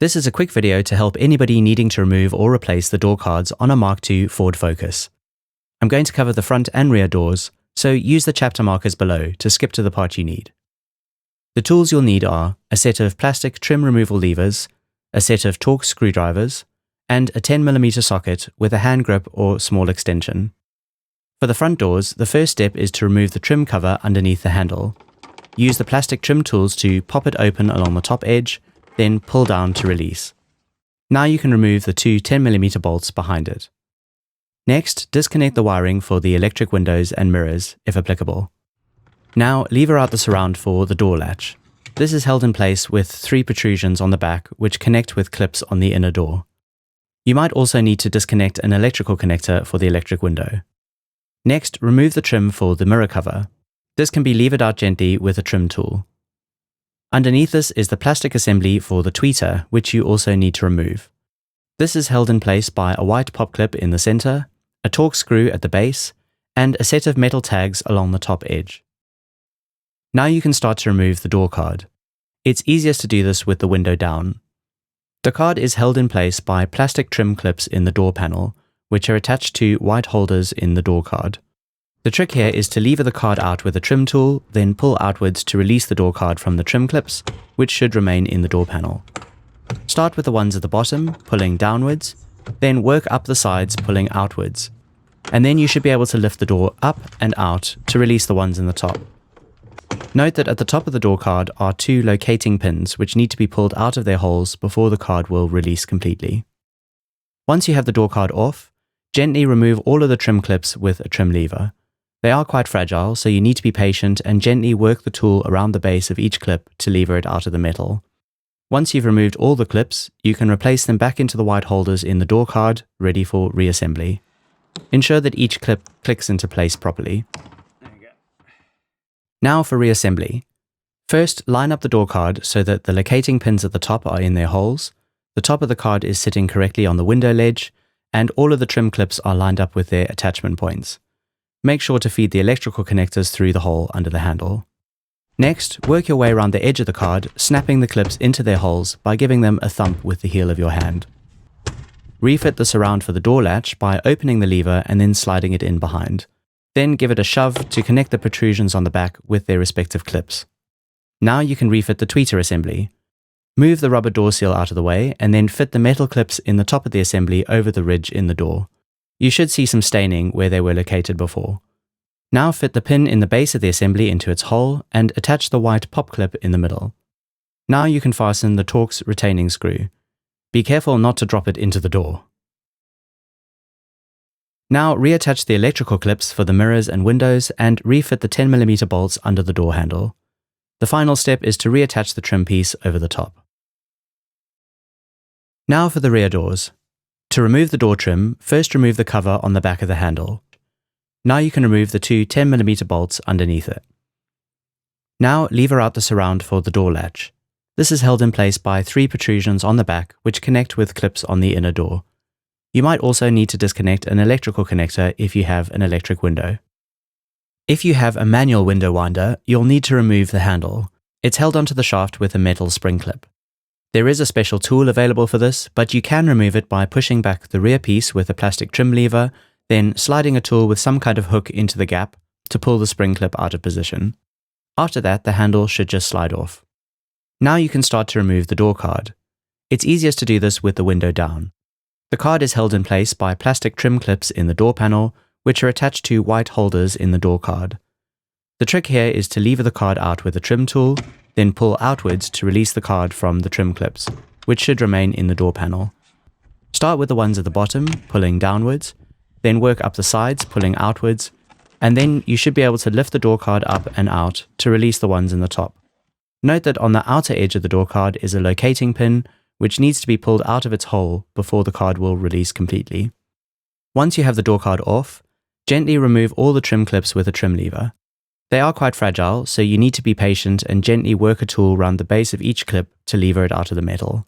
This is a quick video to help anybody needing to remove or replace the door cards on a Mark II Ford Focus. I'm going to cover the front and rear doors, so use the chapter markers below to skip to the part you need. The tools you'll need are a set of plastic trim removal levers, a set of Torx screwdrivers, and a 10mm socket with a hand grip or small extension. For the front doors, the first step is to remove the trim cover underneath the handle. Use the plastic trim tools to pop it open along the top edge, then pull down to release. Now you can remove the two 10mm bolts behind it. Next, disconnect the wiring for the electric windows and mirrors, if applicable. Now, lever out the surround for the door latch. This is held in place with 3 protrusions on the back which connect with clips on the inner door. You might also need to disconnect an electrical connector for the electric window. Next, remove the trim for the mirror cover. This can be levered out gently with a trim tool. Underneath this is the plastic assembly for the tweeter, which you also need to remove. This is held in place by a white pop clip in the center, a Torx screw at the base, and a set of metal tags along the top edge. Now you can start to remove the door card. It's easiest to do this with the window down. The card is held in place by plastic trim clips in the door panel, which are attached to white holders in the door card. The trick here is to lever the card out with a trim tool, then pull outwards to release the door card from the trim clips, which should remain in the door panel. Start with the ones at the bottom, pulling downwards, then work up the sides, pulling outwards. And then you should be able to lift the door up and out to release the ones in the top. Note that at the top of the door card are 2 locating pins which need to be pulled out of their holes before the card will release completely. Once you have the door card off, gently remove all of the trim clips with a trim lever. They are quite fragile, so you need to be patient and gently work the tool around the base of each clip to lever it out of the metal. Once you've removed all the clips, you can replace them back into the white holders in the door card, ready for reassembly. Ensure that each clip clicks into place properly. There you go. Now for reassembly. First, line up the door card so that the locating pins at the top are in their holes, the top of the card is sitting correctly on the window ledge, and all of the trim clips are lined up with their attachment points. Make sure to feed the electrical connectors through the hole under the handle. Next, work your way around the edge of the card, snapping the clips into their holes by giving them a thump with the heel of your hand. Refit the surround for the door latch by opening the lever and then sliding it in behind. Then give it a shove to connect the protrusions on the back with their respective clips. Now you can refit the tweeter assembly. Move the rubber door seal out of the way and then fit the metal clips in the top of the assembly over the ridge in the door. You should see some staining where they were located before. Now fit the pin in the base of the assembly into its hole and attach the white pop clip in the middle. Now you can fasten the Torx retaining screw. Be careful not to drop it into the door. Now reattach the electrical clips for the mirrors and windows and refit the 10mm bolts under the door handle. The final step is to reattach the trim piece over the top. Now for the rear doors. To remove the door trim, first remove the cover on the back of the handle. Now you can remove the 2 10mm bolts underneath it. Now lever out the surround for the door latch. This is held in place by 3 protrusions on the back which connect with clips on the inner door. You might also need to disconnect an electrical connector if you have an electric window. If you have a manual window winder, you'll need to remove the handle. It's held onto the shaft with a metal spring clip. There is a special tool available for this, but you can remove it by pushing back the rear piece with a plastic trim lever, then sliding a tool with some kind of hook into the gap to pull the spring clip out of position. After that, the handle should just slide off. Now you can start to remove the door card. It's easiest to do this with the window down. The card is held in place by plastic trim clips in the door panel, which are attached to white holders in the door card. The trick here is to lever the card out with a trim tool, then pull outwards to release the card from the trim clips, which should remain in the door panel. Start with the ones at the bottom, pulling downwards, then work up the sides, pulling outwards, and then you should be able to lift the door card up and out to release the ones in the top. Note that on the outer edge of the door card is a locating pin, which needs to be pulled out of its hole before the card will release completely. Once you have the door card off, gently remove all the trim clips with a trim lever. They are quite fragile, so you need to be patient and gently work a tool around the base of each clip to lever it out of the metal.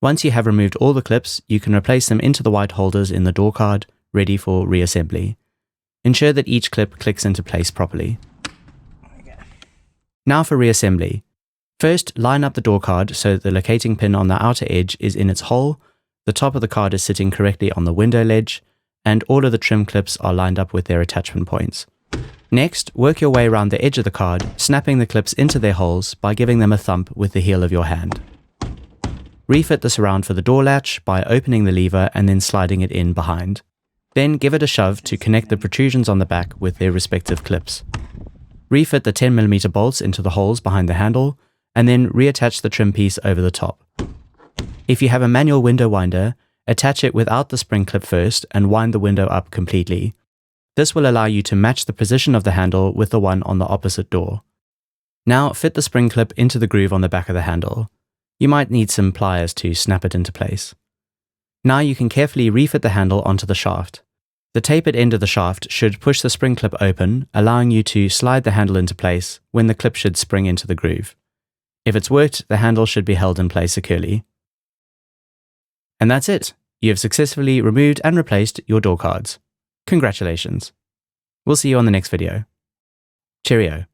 Once you have removed all the clips, you can replace them into the white holders in the door card, ready for reassembly. Ensure that each clip clicks into place properly. Now for reassembly. First, line up the door card so that the locating pin on the outer edge is in its hole, the top of the card is sitting correctly on the window ledge, and all of the trim clips are lined up with their attachment points. Next, work your way around the edge of the card, snapping the clips into their holes by giving them a thump with the heel of your hand. Refit the surround for the door latch by opening the lever and then sliding it in behind. Then give it a shove to connect the protrusions on the back with their respective clips. Refit the 10mm bolts into the holes behind the handle, and then reattach the trim piece over the top. If you have a manual window winder, attach it without the spring clip first and wind the window up completely. This will allow you to match the position of the handle with the one on the opposite door. Now fit the spring clip into the groove on the back of the handle. You might need some pliers to snap it into place. Now you can carefully refit the handle onto the shaft. The tapered end of the shaft should push the spring clip open, allowing you to slide the handle into place when the clip should spring into the groove. If it's worked, the handle should be held in place securely. And that's it. You have successfully removed and replaced your door cards. Congratulations. We'll see you on the next video. Cheerio.